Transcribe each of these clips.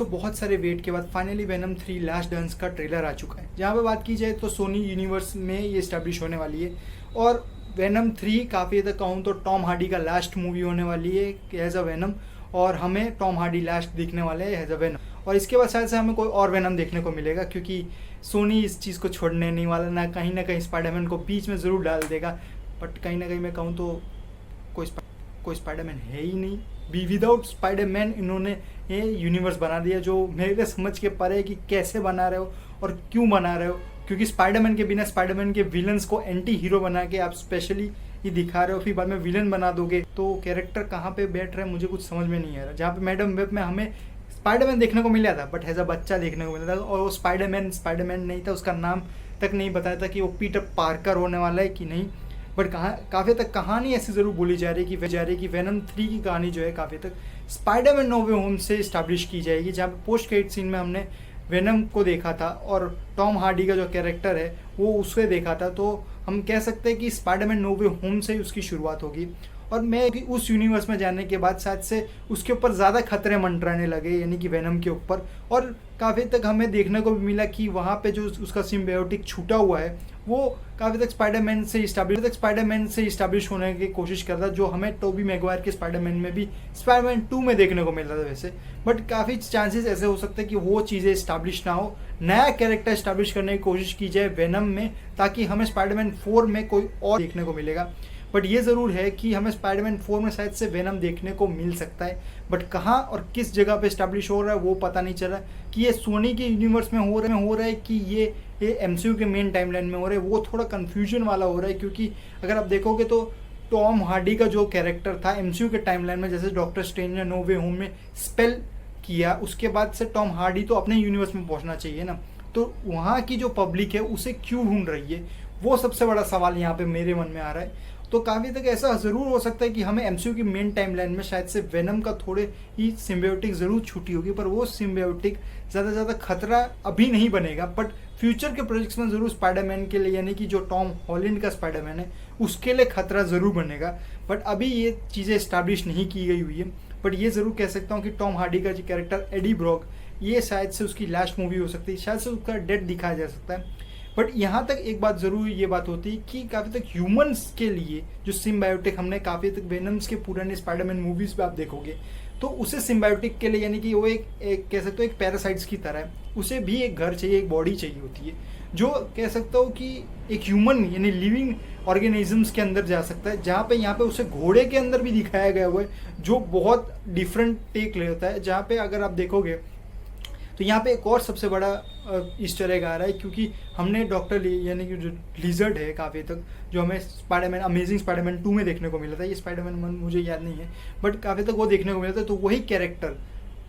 दोस्तों बहुत सारे वेट के बाद फाइनली वेनम 3 लास्ट डांस का ट्रेलर आ चुका है। जहाँ पे बात की जाए तो सोनी यूनिवर्स में ये इस्टेब्लिश होने वाली है और वेनम 3 काफ़ी हद तक कहूँ तो टॉम हार्डी का लास्ट मूवी होने वाली है एज अ वेनम, और हमें टॉम हार्डी लास्ट दिखने वाले हैं एज अ वेनम। और इसके बाद शायद से हमें कोई और वेनम देखने को मिलेगा, क्योंकि सोनी इस चीज़ को छोड़ने नहीं वाला, ना कहीं स्पाइडरमैन को बीच में ज़रूर डाल देगा। बट कहीं ना कहीं मैं कहूँ तो कोई स्पाइडरमैन है ही नहीं। विदाउट स्पाइडरमैन इन्होंने ये यूनिवर्स बना दिया, जो मेरे समझ के परे है कि कैसे बना रहे हो और क्यों बना रहे हो। क्योंकि स्पाइडरमैन के बिना स्पाइडरमैन के विलन्स को एंटी हीरो बना के आप स्पेशली ये दिखा रहे हो, फिर बाद में विलन बना दोगे, तो कैरेक्टर कहाँ पे बैठ रहा है मुझे कुछ समझ में नहीं आ रहा। जहाँ पे मैडम वेब में हमें स्पाइडरमैन देखने को मिला था, बट एज अ बच्चा देखने को मिला था, और वो स्पाइडरमैन नहीं था, उसका नाम तक नहीं बताया था कि वो पीटर पार्कर होने वाला है कि नहीं। बट काफ़ी तक कहानी ऐसी ज़रूर बोली जा रही है कि वेनम 3 की कहानी जो है काफ़ी तक स्पाइडरमैन नो वे होम से इस्टेब्लिश की जाएगी। जहाँ पे पोस्ट क्रेडिट सीन में हमने वेनम को देखा था और टॉम हार्डी का जो कैरेक्टर है वो उससे देखा था, तो हम कह सकते हैं कि स्पाइडरमैन नो वे होम से ही उसकी शुरुआत होगी। और मैं कि उस यूनिवर्स में जाने के बाद शायद से उसके ऊपर ज़्यादा खतरे मंडराने लगे, यानी कि वेनम के ऊपर। और काफ़ी तक हमें देखने को भी मिला कि वहाँ पे जो उसका सिम्बायोटिक छूटा हुआ है वो काफ़ी तक स्पाइडरमैन से इस्टेब्लिश होने की कोशिश कर रहा, जो हमें टोबी मैगवायर के स्पाइडरमैन में भी स्पाइडरमैन 2 में देखने को मिल रहा था वैसे। बट काफ़ी चांसेस ऐसे हो सकते हैं कि वो चीज़ें इस्टेब्लिश ना हो, नया कैरेक्टर इस्टेब्लिश करने की कोशिश की जाए वेनम में, ताकि हमें स्पाइडरमैन 4 में कोई और देखने को मिलेगा। बट ये ज़रूर है कि हमें स्पाइडरमैन 4 में शायद से वेनम देखने को मिल सकता है, बट कहाँ और किस जगह पे इस्टेब्लिश हो रहा है वो पता नहीं चला। कि ये सोनी के यूनिवर्स में हो रहा है कि ये एमसीयू के मेन टाइमलाइन में हो रहा है, वो थोड़ा कन्फ्यूजन वाला हो रहा है। क्योंकि अगर आप देखोगे तो टॉम हार्डी का जो कैरेक्टर था एमसीयू के टाइमलाइन में, जैसे डॉक्टर स्ट्रेंज ने नो वे होम में स्पेल किया, उसके बाद से टॉम हार्डी तो अपने यूनिवर्स में पहुँचना चाहिए ना, तो वहाँ की जो पब्लिक है उसे क्यों ढूंढ रही है, वो सबसे बड़ा सवाल यहाँ पे मेरे मन में आ रहा है। तो काफ़ी तक ऐसा ज़रूर हो सकता है कि हमें एमसीयू की मेन टाइमलाइन में शायद से वेनम का थोड़े ही सिम्बायोटिक ज़रूर छूटी होगी, पर वो सिम्बायोटिक ज़्यादा खतरा अभी नहीं बनेगा। बट फ्यूचर के प्रोजेक्ट्स में ज़रूर स्पाइडरमैन के लिए, यानी कि जो टॉम हॉलैंड का स्पाइडरमैन है उसके लिए खतरा ज़रूर बनेगा। बट अभी ये चीज़ें इस्टेब्लिश नहीं की गई हुई है। बट ये ज़रूर कह सकता हूँ कि टॉम हार्डी का जो कैरेक्टर एडी ब्रॉक, ये शायद से उसकी लास्ट मूवी हो सकती है, शायद से उसका डेथ दिखाया जा सकता है। बट यहाँ तक एक बात ज़रूर ये बात होती है कि काफ़ी तक ह्यूमंस के लिए जो सिम्बायोटिक हमने काफ़ी तक वेनम्स के पुराने स्पाइडरमैन मूवीज़ पे आप देखोगे तो उसे सिम्बायोटिक के लिए, यानी कि वो एक कह सकते हो एक पैरासाइट्स की तरह है, उसे भी एक घर चाहिए, एक बॉडी चाहिए होती है, जो कह सकता हो कि एक ह्यूमन यानी लिविंग ऑर्गेनिजम्स के अंदर जा सकता है। जहाँ पे यहाँ पे उसे घोड़े के अंदर भी दिखाया गया हुआ है, जो बहुत डिफरेंट टेक लेता है। जहाँ पे अगर आप देखोगे तो यहाँ पे एक और सबसे बड़ा ईस्टर एग आ रहा है, क्योंकि हमने डॉक्टर यानी कि जो लिजर्ड है काफ़ी तक, जो हमें स्पाइडरमैन अमेजिंग स्पाइडरमैन 2 में देखने को मिला था, ये स्पाइडरमैन 1 मुझे याद नहीं है, बट काफ़ी तक वो देखने को मिला था, तो वही कैरेक्टर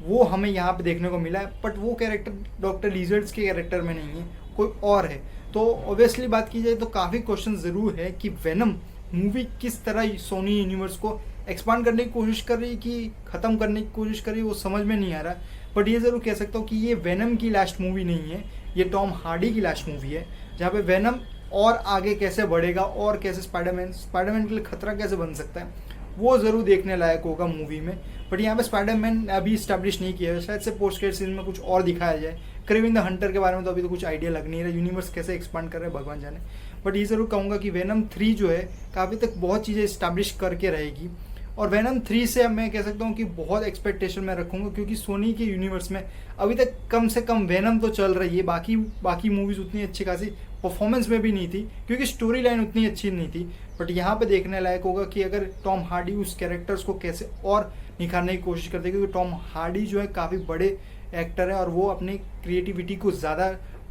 वो हमें यहाँ पे देखने को मिला है। बट वो कैरेक्टर डॉक्टर लिजर्ड्स के कैरेक्टर में नहीं है, कोई और है। तो ऑब्वियसली बात की जाए तो काफ़ी क्वेश्चन ज़रूर है कि वेनम मूवी किस तरह सोनी यूनिवर्स को एक्सपांड करने की कोशिश कर रही है कि ख़त्म करने की कोशिश कर रही है, वो समझ में नहीं आ रहा। बट ये ज़रूर कह सकता हूँ कि ये वेनम की लास्ट मूवी नहीं है, ये टॉम हार्डी की लास्ट मूवी है, जहाँ पे वेनम और आगे कैसे बढ़ेगा और कैसे स्पाइडरमैन के लिए खतरा कैसे बन सकता है, वो ज़रूर देखने लायक होगा मूवी में। बट यहाँ पे स्पाइडरमैन अभी इस्टेब्लिश नहीं किया है, शायद से पोस्ट क्रेडिट सीन में कुछ और दिखाया जाए। क्रेविन द हंटर के बारे में तो अभी तो कुछ आइडिया लग नहीं रहा, यूनिवर्स कैसे एक्सपांड कर रहे हैं भगवान जाने। बट ये ज़रूर कहूँगा कि वेनम 3 जो है काफ़ी तक बहुत चीज़ें इस्टेब्लिश करके रहेगी, और वेनम 3 से मैं कह सकता हूँ कि बहुत एक्सपेक्टेशन मैं रखूँगा, क्योंकि सोनी के यूनिवर्स में अभी तक कम से कम वेनम तो चल रही है, बाकी मूवीज़ उतनी अच्छी खासी परफॉर्मेंस में भी नहीं थी, क्योंकि स्टोरी लाइन उतनी अच्छी नहीं थी। बट यहाँ पे देखने लायक होगा कि अगर टॉम हार्डी उस कैरेक्टर्स को कैसे और निखारने की कोशिश करते हैं, क्योंकि टॉम हार्डी जो है काफ़ी बड़े एक्टर है और वो अपनी क्रिएटिविटी को ज़्यादा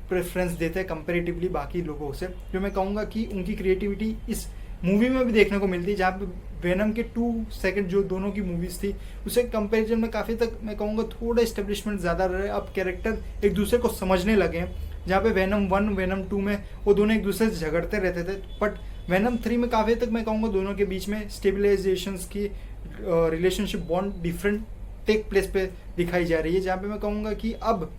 प्रेफरेंस देते हैं कंपेरेटिवली बाकी लोगों से, जो मैं कहूँगा कि उनकी क्रिएटिविटी इस मूवी में भी देखने को मिलती है। जहाँ पे वेनम के 2 सेकंड जो दोनों की मूवीज़ थी उसे कंपैरिजन में काफ़ी तक मैं कहूँगा थोड़ा इस्टेब्लिशमेंट ज़्यादा रहे, अब कैरेक्टर एक दूसरे को समझने लगे हैं। जहाँ पे वेनम 1 वेनम 2 में वो दोनों एक दूसरे से झगड़ते रहते थे, बट वेनम 3 में काफ़ी तक मैं कहूँगा दोनों के बीच में स्टेबिलाइजेशंस की relationship bond different take place पे दिखाई जा रही है। जहाँ पे मैं कहूँगा कि अब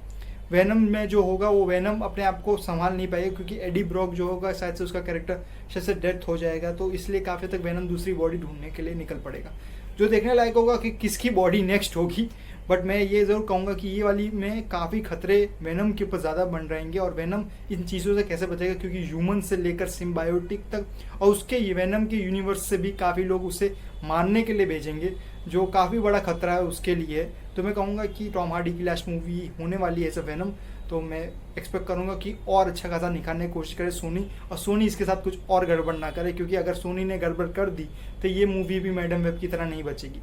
वेनम में जो होगा वो वेनम अपने आप को संभाल नहीं पाएगा, क्योंकि एडी ब्रॉक जो होगा शायद से उसका कैरेक्टर शायद से डेथ हो जाएगा, तो इसलिए काफ़ी तक वेनम दूसरी बॉडी ढूंढने के लिए निकल पड़ेगा। जो देखने लायक होगा कि किसकी बॉडी नेक्स्ट होगी, बट मैं ये ज़रूर कहूँगा कि ये वाली में काफ़ी खतरे वेनम के ऊपर ज़्यादा बन रहेंगे और वेनम इन चीज़ों से कैसे बचेगा, क्योंकि ह्यूमन से लेकर सिम्बायोटिक तक और उसके वेनम के यूनिवर्स से भी काफ़ी लोग उसे मारने के लिए भेजेंगे, जो काफ़ी बड़ा खतरा है उसके लिए। तो मैं कहूँगा कि टॉम हार्डी की लास्ट मूवी होने वाली है ऐसा वेनम, तो मैं एक्सपेक्ट करूँगा कि और अच्छा खासा निकालने की कोशिश करे सोनी, और सोनी इसके साथ कुछ और गड़बड़ ना करे, क्योंकि अगर सोनी ने गड़बड़ कर दी तो ये मूवी भी मैडम वेब की तरह नहीं बचेगी।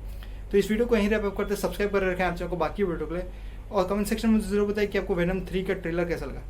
तो इस वीडियो को यहीं रैप अप करते, सब्सक्राइब कर रखें आप चैनल को बाकी वीडियो के लिए, और कमेंट सेक्शन में जरूर बताइए कि आपको वेनम 3 का ट्रेलर कैसा लगा।